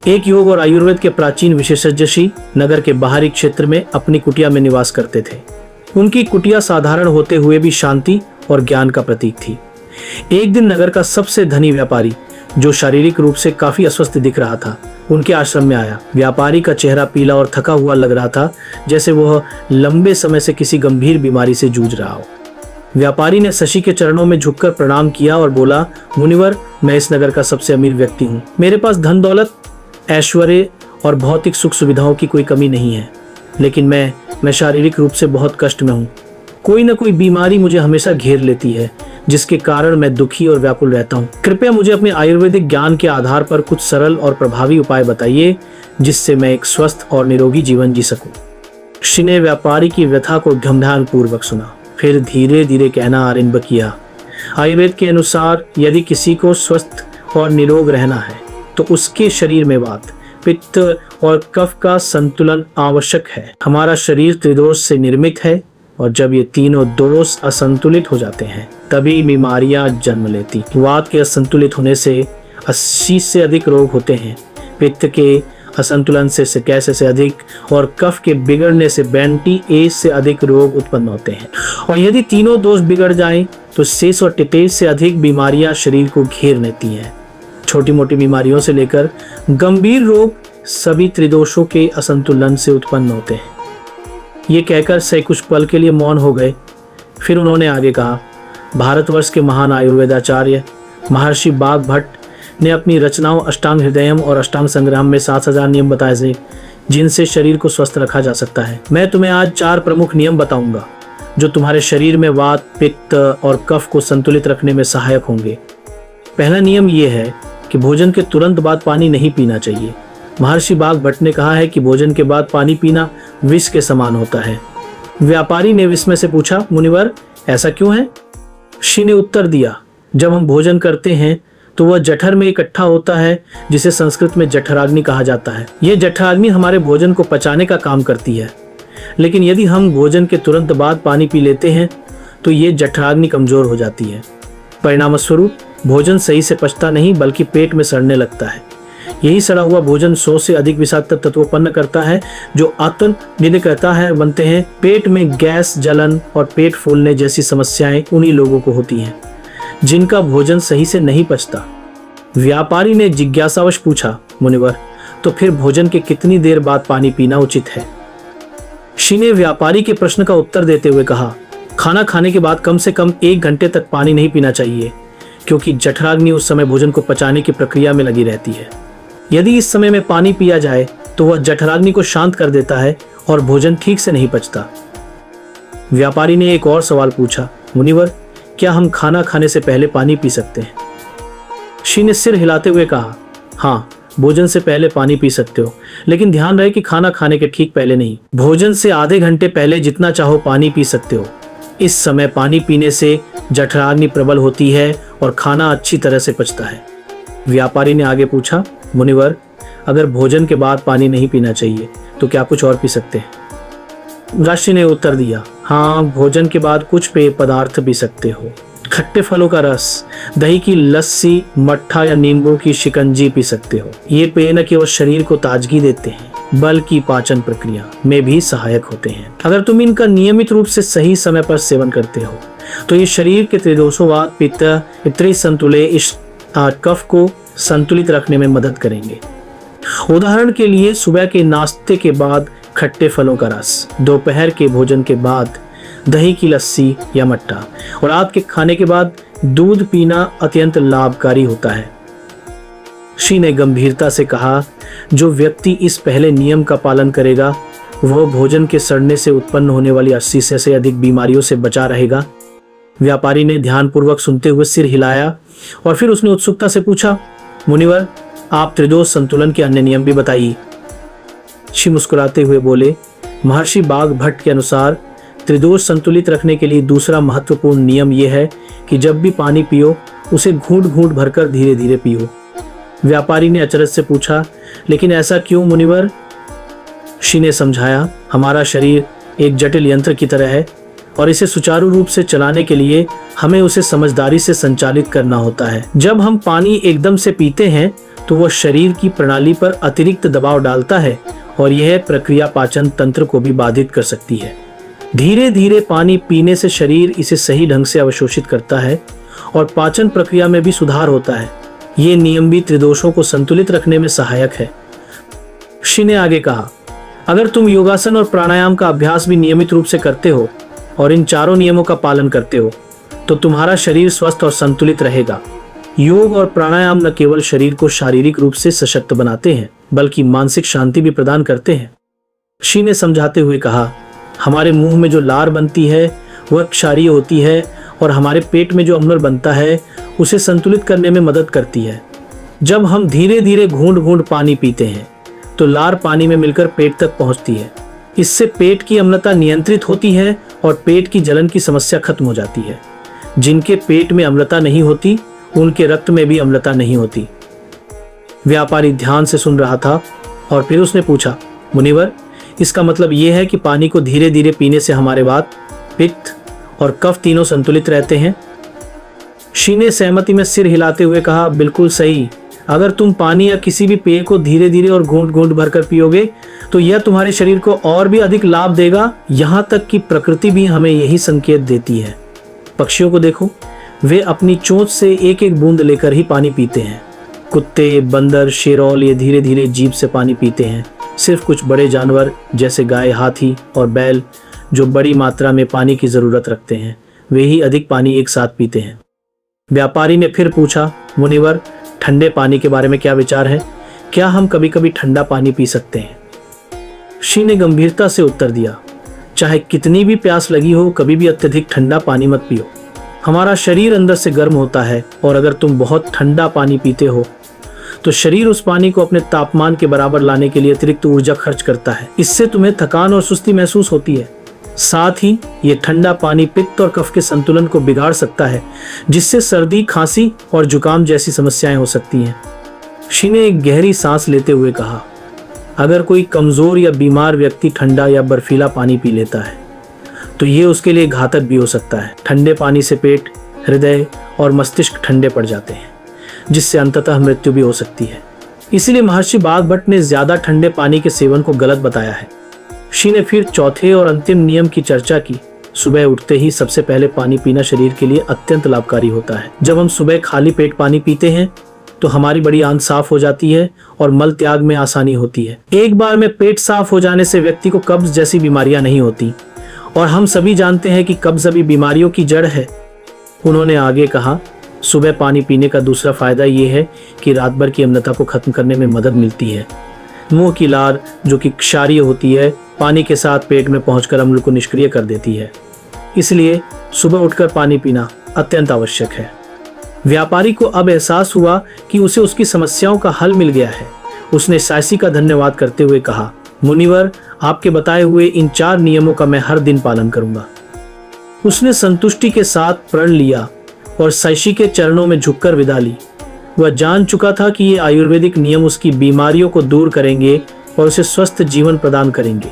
एक योग और आयुर्वेद के प्राचीन विशेषज्ञ ऋषि नगर के बाहरी क्षेत्र में अपनी कुटिया में निवास करते थे। उनकी कुटिया साधारण होते हुए भी शांति और ज्ञान का प्रतीक थी। एक दिन नगर का सबसे धनी व्यापारी, जो शारीरिक रूप से काफी अस्वस्थ दिख रहा था, उनके आश्रम में आया। व्यापारी का चेहरा पीला और थका हुआ लग रहा था, जैसे वह लंबे समय से किसी गंभीर बीमारी से जूझ रहा हो। व्यापारी ने शशि के चरणों में झुककर प्रणाम किया और बोला, मुनिवर, मैं इस नगर का सबसे अमीर व्यक्ति हूँ। मेरे पास धन दौलत, ऐश्वर्य और भौतिक सुख सुविधाओं की कोई कमी नहीं है, लेकिन मैं शारीरिक रूप से बहुत कष्ट में हूँ। कोई न कोई बीमारी मुझे हमेशा घेर लेती है, जिसके कारण मैं दुखी और व्याकुल रहता हूँ। कृपया मुझे अपने आयुर्वेदिक ज्ञान के आधार पर कुछ सरल और प्रभावी उपाय बताइए, जिससे मैं एक स्वस्थ और निरोगी जीवन जी सकूं। ऋषि ने व्यापारी की व्यथा को ध्यान पूर्वक सुना, फिर धीरे धीरे कहना आरंभ किया। आयुर्वेद के अनुसार यदि किसी को स्वस्थ और निरोग रहना है तो उसके शरीर में वात, पित्त और कफ का संतुलन आवश्यक है। हमारा शरीर त्रिदोष से निर्मित है और जब ये तीनों दोष असंतुलित हो जाते हैं तभी बीमारियां जन्म लेती। वात के असंतुलित होने से 80 से अधिक रोग होते हैं, पित्त के असंतुलन से 81 से अधिक और कफ के बिगड़ने से 92 से अधिक रोग उत्पन्न होते हैं। और यदि तीनों दोष बिगड़ जाएं तो 6 और 33 से अधिक बीमारियां शरीर को घेर लेती हैं। छोटी मोटी बीमारियों से लेकर गंभीर रोग सभी त्रिदोषों के असंतुलन से उत्पन्न होते हैं। ये कहकर से कुछ पल के लिए मौन हो गए। फिर उन्होंने आगे कहा, भारतवर्ष के महान आयुर्वेदाचार्य महर्षि बाघ भट्ट ने अपनी रचनाओं अष्टांग हृदयम और अष्टांग संग्राम में 7000 नियम बताए थे, जिनसे शरीर को स्वस्थ रखा जा सकता है। मैं तुम्हें आज 4 प्रमुख नियम बताऊंगा, जो तुम्हारे शरीर में वात, पित्त और कफ को संतुलित रखने में सहायक होंगे। पहला नियम यह है कि भोजन के तुरंत बाद पानी नहीं पीना चाहिए। महर्षि बाघ भट्ट ने कहा है कि भोजन के बाद पानी पीना विष के समान होता है। व्यापारी ने विस्मय से पूछा, मुनिवर, ऐसा क्यों है? ऋषि ने उत्तर दिया, जब हम भोजन करते हैं तो वह जठर में इकट्ठा होता है, जिसे संस्कृत में जठराग्नि कहा जाता है। यह जठराग्नि हमारे भोजन को पचाने का काम करती है, लेकिन यदि हम भोजन के तुरंत बाद पानी पी लेते हैं तो ये जठराग्नि कमजोर हो जाती है। परिणाम स्वरूप भोजन सही से पचता नहीं, बल्कि पेट में सड़ने लगता है। यही सड़ा हुआ भोजन 100 से अधिक विषाक्त तत्व उत्पन्न करता है, जो आतन जिन्हें कहता है बनते हैं। पेट में गैस, जलन और पेट फूलने जैसी समस्याएं उन्हीं लोगों को होती हैं जिनका भोजन सही से नहीं पचता। व्यापारी ने जिज्ञासावश पूछा, मुनिवर, तो फिर भोजन के कितनी देर बाद पानी पीना उचित है? ऋषि ने व्यापारी के प्रश्न का उत्तर देते हुए कहा, खाना खाने के बाद कम से कम 1 घंटे तक पानी नहीं पीना चाहिए, क्योंकि जठराग्नि उस समय भोजन को पचाने की प्रक्रिया में लगी रहती है। यदि इस समय में पानी पिया जाए तो वह जठराग्नि को शांत कर देता है और भोजन ठीक से नहीं पचता। व्यापारी ने एक और सवाल पूछा, मुनिवर, क्या हम खाना खाने से पहले पानी पी सकते हैं? ऋषि ने सिर हिलाते हुए कहा, हाँ, भोजन से पहले पानी पी सकते हो, लेकिन ध्यान रहे कि खाना खाने के ठीक पहले नहीं। भोजन से आधे घंटे पहले जितना चाहो पानी पी सकते हो। इस समय पानी पीने से जठराग्नि प्रबल होती है और खाना अच्छी तरह से पचता है। व्यापारी ने आगे पूछा, मुनिवर, अगर भोजन के बाद पानी नहीं पीना चाहिए तो क्या कुछ और पी सकते हैं? ऋषि ने उत्तर दिया, हाँ, भोजन के बाद कुछ पेय पदार्थ पी सकते हो। खट्टे फलों का रस, दही की लस्सी, मट्ठा या नींबू की शिकंजी पी सकते हो। ये पेय न केवल शरीर को ताजगी देते हैं, बल्कि पाचन प्रक्रिया में भी सहायक होते हैं। अगर तुम इनका नियमित रूप से सही समय पर सेवन करते हो तो ये शरीर के त्रिदोषों वात, पित्त, इतने संतुले इस कफ को संतुलित रखने में मदद करेंगे। उदाहरण के लिए, सुबह के नाश्ते के बाद खट्टे फलों का रस, दोपहर के भोजन के बाद दही की लस्सी या मट्ठा और रात के खाने के बाद दूध पीना अत्यंत लाभकारी होता है। ऋषि ने गंभीरता से कहा, जो व्यक्ति इस पहले नियम का पालन करेगा वह भोजन के सड़ने से उत्पन्न होने वाली 80 से अधिक बीमारियों से बचा रहेगा। व्यापारी ने ध्यानपूर्वक सुनते हुए सिर हिलाया और फिर उसने उत्सुकता से पूछा, मुनिवर, आप त्रिदोष संतुलन के अन्य नियम भी बताइए। ऋषि मुस्कुराते हुए बोले, महर्षि बाघ भट्ट के अनुसार त्रिदोष संतुलित रखने के लिए दूसरा महत्वपूर्ण नियम यह है कि जब भी पानी पियो उसे घूंट घूंट भरकर धीरे धीरे पियो। व्यापारी ने अचरज से पूछा, लेकिन ऐसा क्यों मुनिवर? ऋषि ने समझाया, हमारा शरीर एक जटिल यंत्र की तरह है और इसे सुचारू रूप से चलाने के लिए हमें उसे समझदारी से संचालित करना होता है। जब हम पानी एकदम से पीते हैं तो वह शरीर की प्रणाली पर अतिरिक्त दबाव डालता है और यह प्रक्रिया पाचन तंत्र को भी बाधित कर सकती है। धीरे धीरे पानी पीने से शरीर इसे सही ढंग से अवशोषित करता है और पाचन प्रक्रिया में भी सुधार होता है। ये नियम भी त्रिदोषों को संतुलित रखने में सहायक है। ऋषि ने आगे कहा, अगर तुम योगासन और प्राणायाम का अभ्यास भी नियमित रूप से करते हो और इन चारों नियमों का पालन करते हो तो तुम्हारा शरीर स्वस्थ और संतुलित रहेगा। योग और प्राणायाम न केवल शरीर को शारीरिक रूप से सशक्त बनाते हैं बल्कि मानसिक शांति भी प्रदान करते हैं। ऋषि ने समझाते हुए कहा, हमारे मुंह में जो लार बनती है वह क्षारीय होती है और हमारे पेट में जो अम्ल बनता है उसे संतुलित करने में मदद करती है। जब हम धीरे धीरे घूंट घूंट पानी पीते हैं तो लार पानी में मिलकर पेट तक पहुंचती है। इससे पेट की अम्लता नियंत्रित होती है और पेट की जलन की समस्या खत्म हो जाती है। जिनके पेट में अम्लता नहीं होती उनके रक्त में भी अम्लता नहीं होती। व्यापारी ध्यान से सुन रहा था और फिर उसने पूछा, मुनिवर, इसका मतलब यह है कि पानी को धीरे धीरे पीने से हमारे वात, पित्त और कफ तीनों संतुलित रहते हैं? ऋषि ने सहमति में सिर हिलाते हुए कहा, बिल्कुल सही। अगर तुम पानी या किसी भी पेय को धीरे धीरे और घूंट घूंट भरकर पियोगे तो यह तुम्हारे शरीर को और भी अधिक लाभ देगा। यहाँ तक कि प्रकृति भी हमें यही संकेत देती है। पक्षियों को देखो, वे अपनी चोंच से एक एक बूंद लेकर ही पानी पीते हैं। कुत्ते, बंदर, शेरौल ये धीरे धीरे जीभ से पानी पीते हैं। सिर्फ कुछ बड़े जानवर जैसे गाय, हाथी और बैल जो बड़ी मात्रा में पानी की जरूरत रखते हैं वे ही अधिक पानी एक साथ पीते हैं। व्यापारी ने फिर पूछा, मुनिवर, ठंडे पानी के बारे में क्या विचार है? क्या हम कभी कभी ठंडा पानी पी सकते हैं? ऋषि ने गंभीरता से उत्तर दिया, चाहे कितनी भी प्यास लगी हो, कभी भी अत्यधिक ठंडा पानी मत पियो। हमारा शरीर अंदर से गर्म होता है और अगर तुम बहुत ठंडा पानी पीते हो तो शरीर उस पानी को अपने तापमान के बराबर लाने के लिए अतिरिक्त ऊर्जा खर्च करता है। इससे तुम्हें थकान और सुस्ती महसूस होती है। साथ ही ये ठंडा पानी पित्त और कफ के संतुलन को बिगाड़ सकता है, जिससे सर्दी, खांसी और जुकाम जैसी समस्याएं हो सकती हैं। ऋषि ने एक गहरी सांस लेते हुए कहा, अगर कोई कमजोर या बीमार व्यक्ति ठंडा या बर्फीला पानी पी लेता है तो ये उसके लिए घातक भी हो सकता है। ठंडे पानी से पेट, हृदय और मस्तिष्क ठंडे पड़ जाते हैं, जिससे अंततः मृत्यु भी हो सकती है। इसलिए महर्षि बागभट्ट ने ज्यादा ठंडे पानी के सेवन को गलत बताया है। ऋषि ने फिर चौथे और अंतिम नियम की चर्चा की। सुबह उठते ही सबसे पहले पानी पीना शरीर के लिए अत्यंत लाभकारी होता है। जब हम सुबह खाली पेट पानी पीते हैं तो हमारी बड़ी आंत साफ हो जाती है और मल त्याग में आसानी होती है। एक बार में पेट साफ हो जाने से व्यक्ति को कब्ज जैसी बीमारियां नहीं होती और हम सभी जानते हैं कि कब्ज सभी बीमारियों की जड़ है। उन्होंने आगे कहा, सुबह पानी पीने का दूसरा फायदा यह है कि रात भर की अम्लता को खत्म करने में मदद मिलती है। मुंह की लार जो कि क्षारीय होती है, पानी के साथ पेट में पहुंचकर अम्ल को निष्क्रिय कर देती है। इसलिए सुबह उठकर पानी पीना अत्यंत आवश्यक है। व्यापारी को अब एहसास हुआ कि उसे उसकी समस्याओं का हल मिल गया है। उसने सायसी का धन्यवाद करते हुए कहा, मुनिवर, आपके बताए हुए इन 4 नियमों का मैं हर दिन पालन करूंगा। उसने संतुष्टि के साथ प्रण लिया और सायसी के चरणों में झुककर विदा ली। वह जान चुका था कि ये आयुर्वेदिक नियम उसकी बीमारियों को दूर करेंगे और उसे स्वस्थ जीवन प्रदान करेंगे।